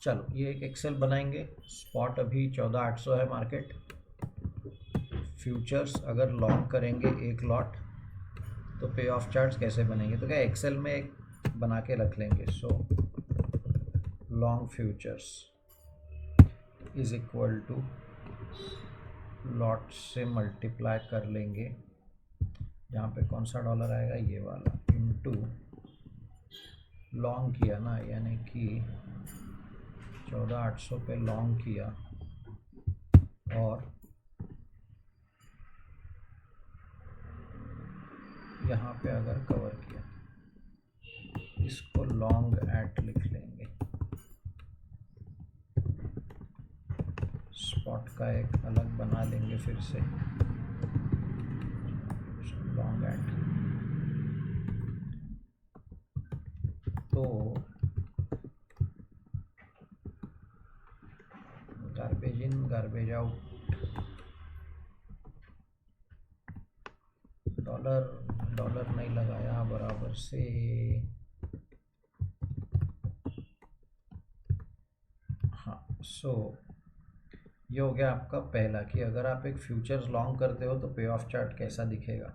चलो ये एक एक्सेल बनाएंगे। स्पॉट अभी 14,800 है मार्केट। फ्यूचर्स अगर लॉन्ग करेंगे एक लॉट तो पे ऑफ चार्ट्स कैसे बनेंगे, तो क्या एक्सेल में एक बना के रख लेंगे। So long futures is equal to lot से मल्टीप्लाई कर लेंगे, यहाँ पे कौन सा डॉलर आएगा, ये वाला, इनटू लॉन्ग किया ना, यानी कि 14,800 पे लॉन्ग किया और यहाँ पे अगर कवर किया, इसको लॉन्ग एट लिख लेंगे। स्पॉट का एक अलग बना लेंगे फिर से, लॉन्ग एट। तो garbage in garbage out, dollar नहीं लगाया बराबर से। हाँ, सो ये हो गया आपका पहला कि अगर आप एक फ्यूचर्स लॉन्ग करते हो तो पे ऑफ चार्ट कैसा दिखेगा।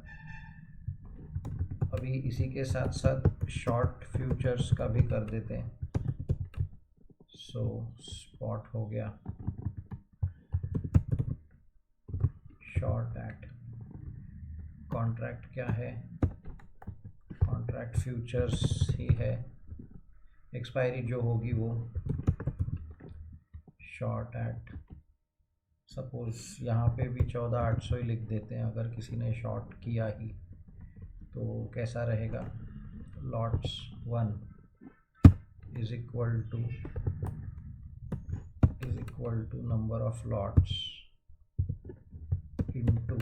अभी इसी के साथ साथ शॉर्ट फ्यूचर्स का भी कर देते हैं। सो स्पॉट हो गया शॉर्ट एट, कॉन्ट्रैक्ट क्या है, कॉन्ट्रैक्ट फ्यूचर्स ही है, एक्सपायरी जो होगी वो शॉर्ट एट, सपोज यहाँ पे भी 14,800 ही लिख देते हैं अगर किसी ने शॉर्ट किया ही, तो कैसा रहेगा, lots 1 is equal to number of lots into,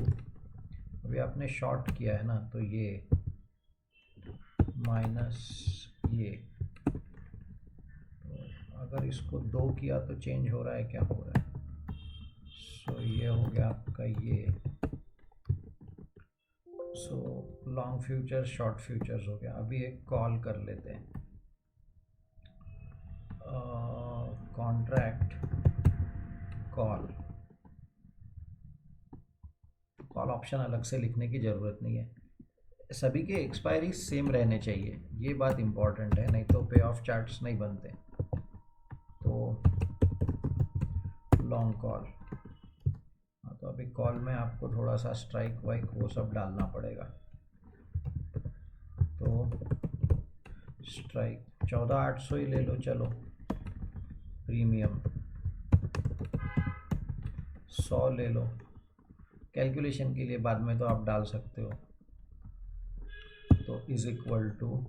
अभी आपने शॉर्ट किया है ना तो ये माइनस ये, तो अगर इसको 2 किया तो चेंज हो रहा है, क्या हो रहा है। सो ये हो गया आपका ये, सो लॉन्ग फ्यूचर्स शॉर्ट फ्यूचर्स हो गया। अभी एक कॉल कर लेते हैं, कॉन्ट्रैक्ट कॉल ऑप्शन अलग से लिखने की ज़रूरत नहीं है, सभी के एक्सपायरी सेम रहने चाहिए, ये बात इम्पॉर्टेंट है, नहीं तो पे ऑफ चार्ट्स नहीं बनते। तो लॉन्ग कॉल, तो अभी कॉल में आपको थोड़ा सा स्ट्राइक वाइक वो सब डालना पड़ेगा। तो स्ट्राइक 14,800 ही ले लो, चलो प्रीमियम 100 ले लो, कैलकुलेशन के लिए बाद में तो आप डाल सकते हो। तो is equal to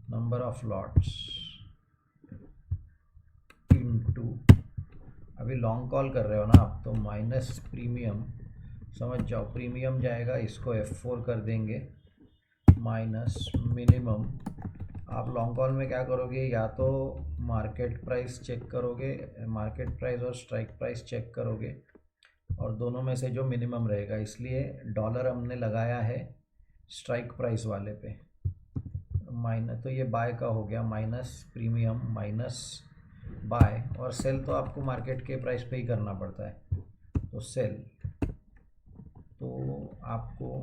number of lots into, अभी लॉन्ग कॉल कर रहे हो ना आप, तो माइनस प्रीमियम, समझ जाओ प्रीमियम जाएगा, इसको F4 कर देंगे, माइनस मिनिमम। आप लॉन्ग कॉल में क्या करोगे, या तो मार्केट प्राइस चेक करोगे, मार्केट प्राइस और स्ट्राइक प्राइस चेक करोगे, और दोनों में से जो मिनिमम रहेगा, इसलिए डॉलर हमने लगाया है स्ट्राइक प्राइस वाले पे, माइनस, तो ये बाय का हो गया, माइनस प्रीमियम माइनस बाय, और सेल तो आपको मार्केट के प्राइस पे ही करना पड़ता है, तो सेल, तो आपको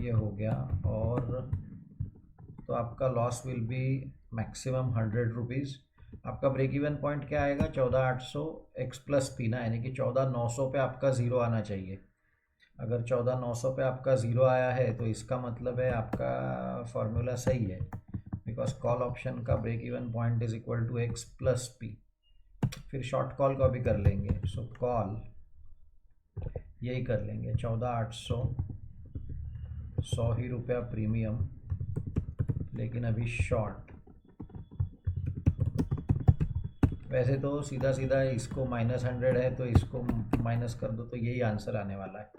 ये हो गया, और तो आपका loss will be maximum 100 rupees. आपका ब्रेक इवन पॉइंट क्या आएगा, 14,800 एक्स प्लस पी ना, यानी कि 14,900 पे आपका ज़ीरो आना चाहिए। अगर 14,900 पे आपका ज़ीरो आया है तो इसका मतलब है आपका फार्मूला सही है, बिकॉज कॉल ऑप्शन का break even point is equal to X plus P. फिर शॉर्ट कॉल का भी कर लेंगे, सो कॉल यही कर लेंगे, 14,800, 100 ही रुपया प्रीमियम, लेकिन अभी शॉर्ट, वैसे तो सीधा सीधा इसको -100 है तो इसको माइनस कर दो तो यही आंसर आने वाला है,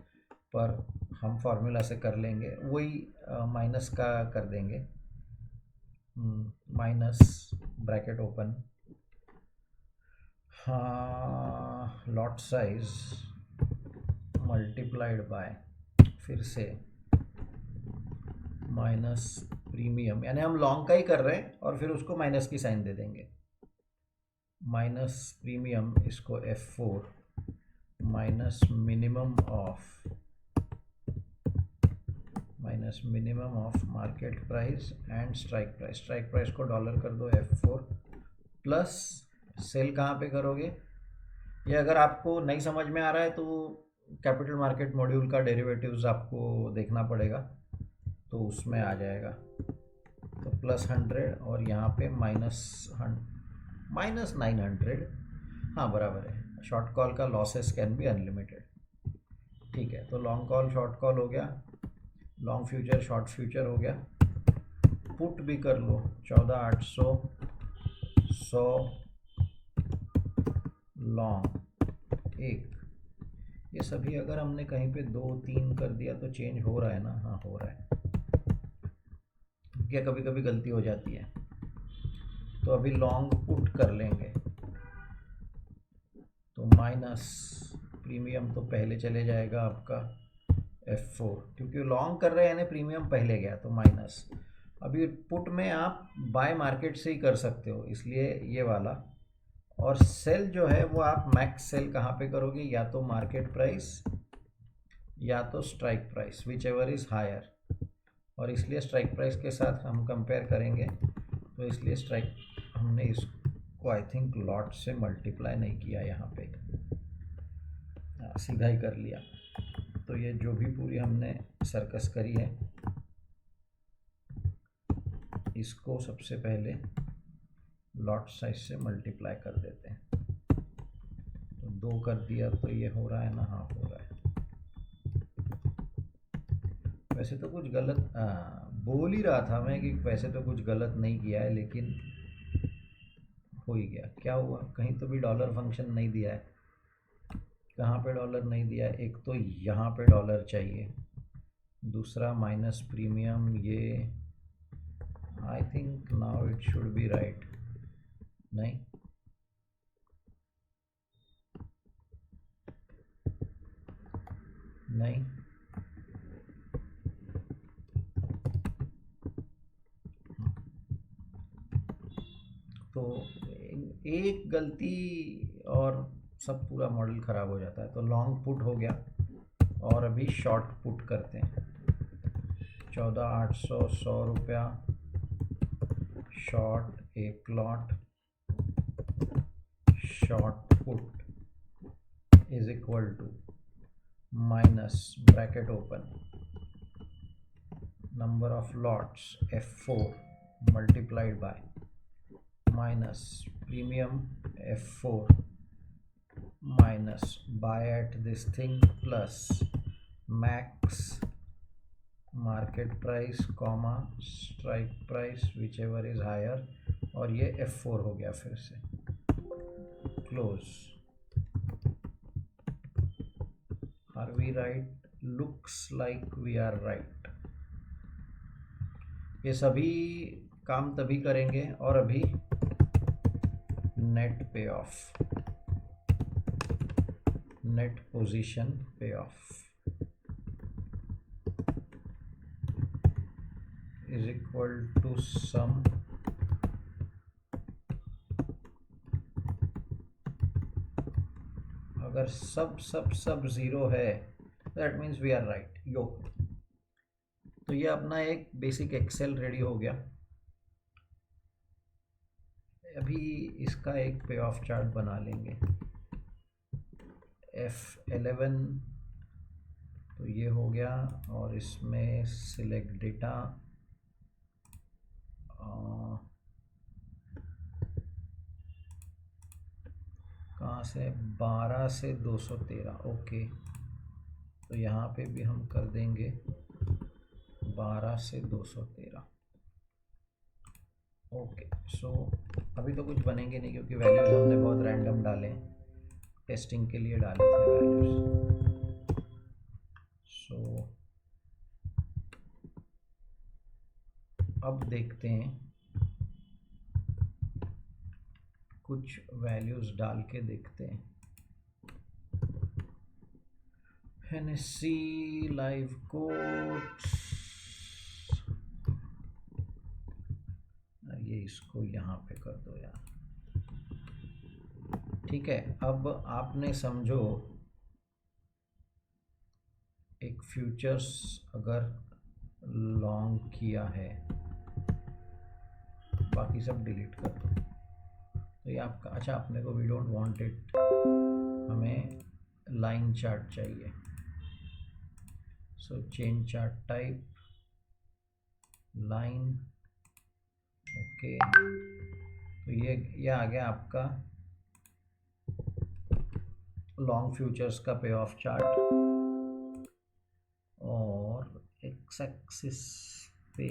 पर हम फार्मूला से कर लेंगे, वही माइनस का कर देंगे, माइनस ब्रैकेट ओपन, हाँ, लॉट साइज मल्टीप्लाइड बाय, फिर से माइनस प्रीमियम, यानी हम लॉन्ग का ही कर रहे हैं और फिर उसको माइनस की साइन दे देंगे, माइनस प्रीमियम, इसको F4 minus minimum of market price and strike price को डॉलर कर दो F4 प्लस सेल कहाँ पे करोगे? ये अगर आपको नहीं समझ में आ रहा है तो कैपिटल मार्केट मॉड्यूल का डेरिवेटिव्स आपको देखना पड़ेगा, तो उसमें आ जाएगा। तो +100 और यहाँ पे -900, हाँ बराबर है। शॉर्ट कॉल का लॉसेस कैन बी अनलिमिटेड। ठीक है, तो लॉन्ग कॉल शॉर्ट कॉल हो गया, लॉन्ग फ्यूचर शॉर्ट फ्यूचर हो गया। पुट भी कर लो 14800 100 लॉन्ग 1। ये सभी अगर हमने कहीं पे 2-3 कर दिया तो चेंज हो रहा है ना? हाँ हो रहा है, क्या कभी कभी गलती हो जाती है। तो अभी लॉन्ग पुट कर लेंगे, तो माइनस प्रीमियम तो पहले चले जाएगा आपका F4, क्योंकि लॉन्ग कर रहे हैं ना, प्रीमियम पहले गया तो माइनस। अभी पुट में आप बाय मार्केट से ही कर सकते हो, इसलिए ये वाला। और सेल जो है वो आप मैक्स सेल कहाँ पे करोगे? या तो मार्केट प्राइस या तो strike price, whichever is higher. और इसलिए स्ट्राइक प्राइस के साथ हम कंपेयर करेंगे, तो इसलिए स्ट्राइक हमने इसको आई थिंक लॉट से मल्टीप्लाई नहीं किया यहाँ पे, सीधा ही कर लिया। तो ये जो भी पूरी हमने सर्कस करी है, इसको सबसे पहले लॉट साइज से मल्टीप्लाई कर देते हैं। तो 2 कर दिया तो ये हो रहा है ना? हाँ हो रहा है। वैसे तो कुछ गलत बोल ही रहा था मैं कि वैसे तो कुछ गलत नहीं किया है, लेकिन हो ही गया। क्या हुआ? कहीं तो भी डॉलर फंक्शन नहीं दिया है। कहाँ पे डॉलर नहीं दिया है? एक तो यहाँ पे डॉलर चाहिए, दूसरा माइनस प्रीमियम। ये I think now it should be right. नहीं, नहीं, तो एक गलती और सब पूरा मॉडल ख़राब हो जाता है। तो लॉन्ग पुट हो गया, और अभी शॉर्ट पुट करते हैं। 14800 100 रुपया शॉर्ट, एक lot short put is equal to minus bracket open number of lots F4 multiplied by minus premium F4 minus by at this thing plus max market price comma strike price whichever is higher, और ये F4 हो गया। फिर से close. Are we right? Looks like we are right. ये सभी काम तभी करेंगे। और अभी net payoff, net position payoff is equal to sum अगर सब ज़ीरो है that means we are right. Yo, तो ये अपना एक बेसिक एक्सेल रेडी हो गया। अभी इसका एक पे ऑफ चार्ट बना लेंगे। F11 तो ये हो गया, और इसमें सिलेक्ट डेटा कहाँ से? 12 से 213। ओके, तो यहाँ पे भी हम कर देंगे 12 से 213। ओके, सो अभी तो कुछ बनेंगे नहीं, क्योंकि वैल्यूज़ हमने बहुत रैंडम डाले, टेस्टिंग के लिए डाले थे वैल्यूज़। सो अब देखते हैं, कुछ वैल्यूज़ डाल के देखते हैं। NSE लाइव कोट्स, ये इसको यहाँ पे कर दो यार। ठीक है, अब आपने समझो एक फ्यूचर्स अगर लॉन्ग किया है, बाकी सब डिलीट कर दो, तो ये आपका, अच्छा अपने को वी डोंट वांट इट, हमें लाइन चार्ट चाहिए। So change chart type line, okay. तो ये आ गया आपका लॉन्ग फ्यूचर्स का पे ऑफ चार्ट। और एक्स एक्सिस पे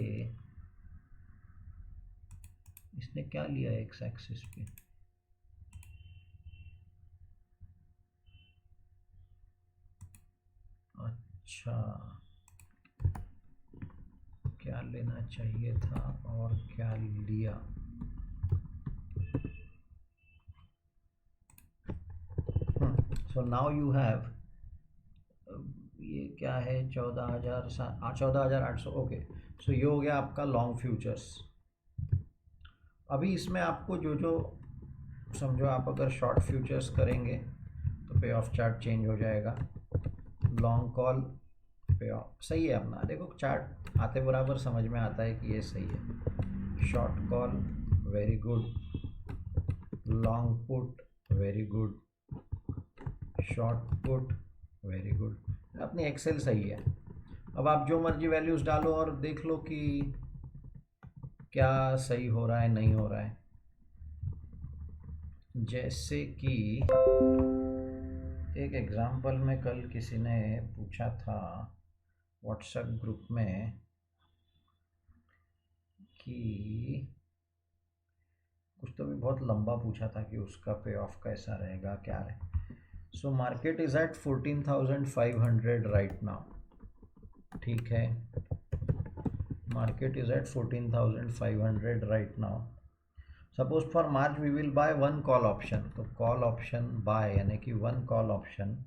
इसने क्या लिया है एक्स एक्सिस पे, अच्छा क्या लेना चाहिए था और क्या लिया। सो नाउ यू हैव, ये क्या है 14,800 ओके। सो ये हो गया आपका लॉन्ग फ्यूचर्स। अभी इसमें आपको जो जो समझो, आप अगर शॉर्ट फ्यूचर्स करेंगे तो पे ऑफ चार्ट चेंज हो जाएगा। लॉन्ग कॉल पे ऑफ सही है अपना, देखो चार्ट आते बराबर समझ में आता है कि ये सही है। Short call very good, long put very good, short put very good, अपनी एक्सेल सही है। अब आप जो मर्जी वैल्यूज़ डालो और देख लो कि क्या सही हो रहा है नहीं हो रहा है। जैसे कि एक एग्जांपल में कल किसी ने पूछा था व्हाट्सएप ग्रुप में कि कुछ तो भी बहुत लंबा पूछा था कि उसका पे ऑफ कैसा रहेगा क्या रहे। So market is at 14,500 right now, ठीक है, market is at 14,500 right now. Suppose for March we will buy one call option, तो कॉल ऑप्शन बाय यानी कि one call option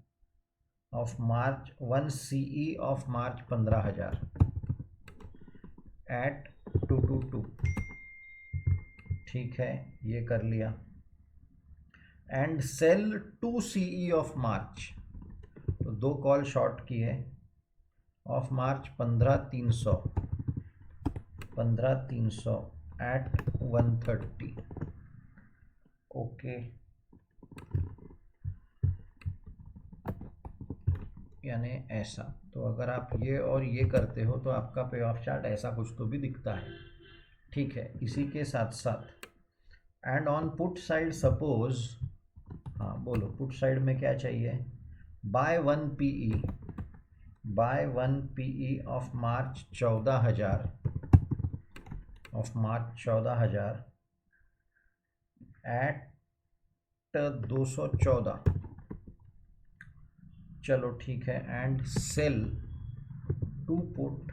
of March, one CE of March 15,000 at 222, ठीक है ये कर लिया। And sell 2 CE of March, तो दो कॉल शॉर्ट किए ऑफ मार्च 15,300 एट 130, ओके। यानी ऐसा, तो अगर आप ये और ये करते हो तो आपका पे ऑफ चार्ट ऐसा कुछ तो भी दिखता है, ठीक है। इसी के साथ साथ and on put side suppose, हाँ बोलो पुट साइड में क्या चाहिए, buy one PE of March 14,000 at 214, चलो ठीक है। And sell two put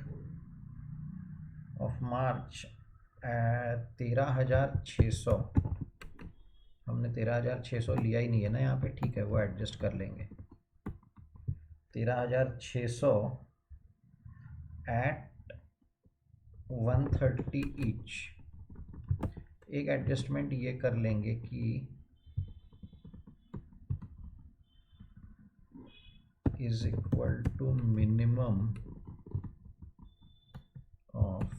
of March 13,600, हमने 13,600 लिया ही नहीं है ना यहाँ पे, ठीक है वो एडजस्ट कर लेंगे। 13,600 एट 130 ईच। एक एडजस्टमेंट ये कर लेंगे कि is equal to minimum of,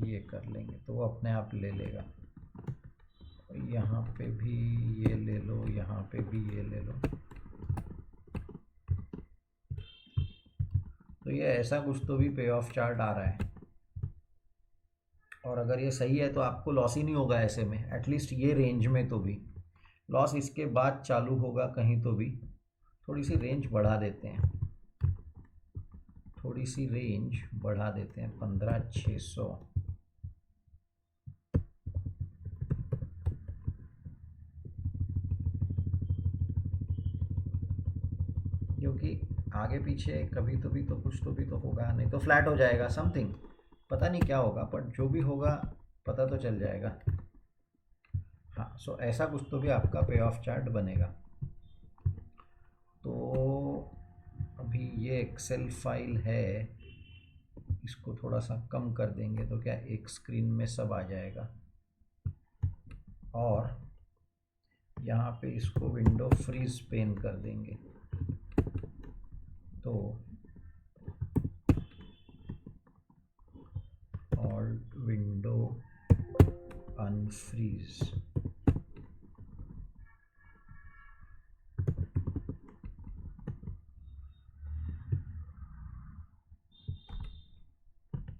ये कर लेंगे तो वो अपने आप ले लेगा। यहाँ पे भी ये ले लो, यहाँ पे भी ये ले लो, तो ये ऐसा कुछ तो भी पे ऑफ चार्ट आ रहा है। और अगर ये सही है तो आपको लॉस ही नहीं होगा ऐसे में, एटलीस्ट ये रेंज में तो भी। लॉस इसके बाद चालू होगा कहीं तो भी। थोड़ी सी रेंज बढ़ा देते हैं, थोड़ी सी रेंज बढ़ा देते हैं 15,600, क्योंकि आगे पीछे कभी तो भी तो कुछ तो भी तो होगा, नहीं तो फ्लैट हो जाएगा समथिंग, पता नहीं क्या होगा, पर जो भी होगा पता तो चल जाएगा। हाँ सो ऐसा कुछ तो भी आपका पे ऑफ चार्ट बनेगा। तो अभी ये एक्सेल फाइल है, इसको थोड़ा सा कम कर देंगे तो क्या एक स्क्रीन में सब आ जाएगा। और यहाँ पे इसको विंडो फ्रीज पेन कर देंगे। तो ऑल्ट विंडो अनफ्रीज,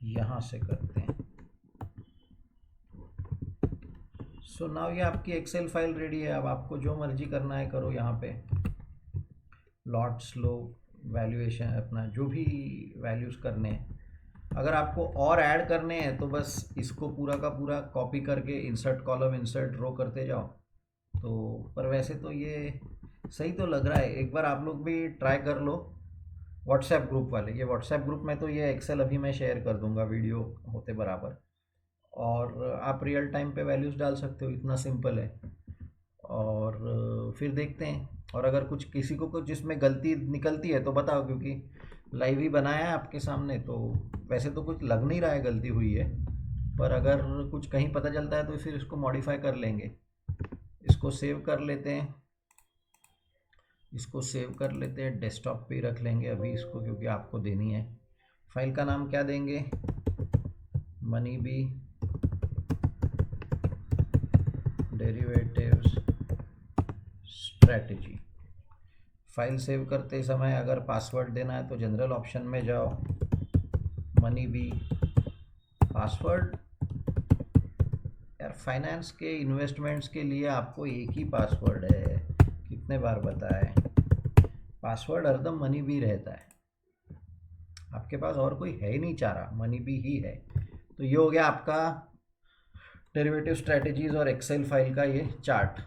यहाँ से करते हैं। सो नाउ ये आपकी एक्सेल फाइल रेडी है। अब आपको जो मर्जी करना है करो। यहाँ पे लॉट्स लो, वैल्यूएशन, अपना जो भी वैल्यूज़ करने हैं। अगर आपको और ऐड करने हैं तो बस इसको पूरा का पूरा कॉपी करके इंसर्ट कॉलम, इंसर्ट रो करते जाओ। तो पर वैसे तो ये सही तो लग रहा है। एक बार आप लोग भी ट्राई कर लो व्हाट्सएप ग्रुप वाले। ये व्हाट्सएप ग्रुप में तो ये एक्सेल अभी मैं शेयर कर दूंगा वीडियो होते बराबर, और आप रियल टाइम पे वैल्यूज़ डाल सकते हो। इतना सिंपल है। और फिर देखते हैं। और अगर कुछ किसी को कुछ इसमें गलती निकलती है तो बताओ, क्योंकि लाइव ही बनाया है आपके सामने। तो वैसे तो कुछ लग नहीं रहा है गलती हुई है, पर अगर कुछ कहीं पता चलता है तो फिर इसको मॉडिफाई कर लेंगे। इसको सेव कर लेते हैं, इसको सेव कर लेते हैं, डेस्कटॉप पे ही रख लेंगे अभी इसको, क्योंकि आपको देनी है। फाइल का नाम क्या देंगे? Money B derivatives strategy. File save करते समय अगर पासवर्ड देना है तो जनरल ऑप्शन में जाओ, मनी बी पासवर्ड। यार फाइनेंस के इन्वेस्टमेंट्स के लिए आपको एक ही पासवर्ड है, कितने बार बताएं। पासवर्ड हरदम मनी बी रहता है। आपके पास और कोई है ही नहीं चारा, मनी बी ही है। तो ये हो गया आपका डेरिवेटिव स्ट्रेटजीज और एक्सेल फाइल का ये चार्ट।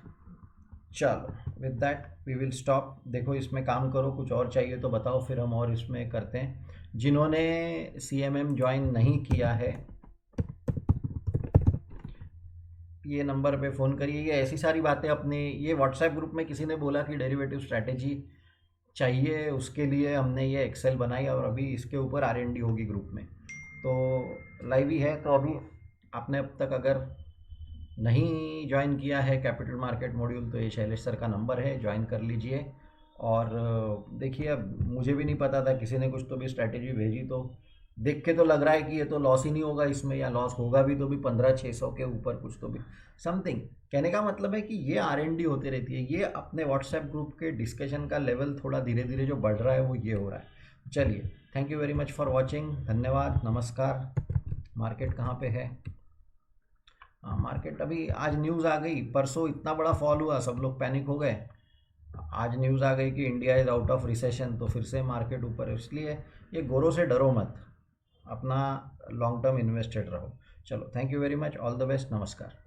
चलो with that we will stop. देखो इसमें काम करो, कुछ और चाहिए तो बताओ, फिर हम और इसमें करते हैं। जिन्होंने CMM ज्वाइन नहीं किया है ये नंबर पे फ़ोन करिए। ये ऐसी सारी बातें अपने ये व्हाट्सएप ग्रुप में किसी ने बोला कि डेरिवेटिव स्ट्रैटेजी चाहिए, उसके लिए हमने ये एक्सेल बनाई और अभी इसके ऊपर R&D होगी ग्रुप में। तो लाइव ही है। तो अभी आपने अब तक अगर नहीं ज्वाइन किया है कैपिटल मार्केट मॉड्यूल तो ये शैलेश सर का नंबर है, ज्वाइन कर लीजिए। और देखिए अब मुझे भी नहीं पता था, किसी ने कुछ तो भी स्ट्रैटेजी भेजी, तो देख के तो लग रहा है कि ये तो लॉस ही नहीं होगा इसमें, या लॉस होगा भी तो भी 1500-600 के ऊपर कुछ तो भी समथिंग। कहने का मतलब है कि ये R&D होती रहती है। ये अपने व्हाट्सएप ग्रुप के डिस्कशन का लेवल थोड़ा धीरे धीरे जो बढ़ रहा है वो ये हो रहा है। चलिए, thank you very much for watching. धन्यवाद, नमस्कार। मार्केट कहाँ पे है? हाँ मार्केट अभी आज न्यूज़ आ गई, परसों इतना बड़ा फॉल हुआ, सब लोग पैनिक हो गए। आज न्यूज़ आ गई कि India is out of recession, तो फिर से मार्केट ऊपर है। इसलिए ये गोरों से डरो मत, अपना लॉन्ग टर्म इन्वेस्टेड रहो। चलो, thank you very much, all the best, नमस्कार।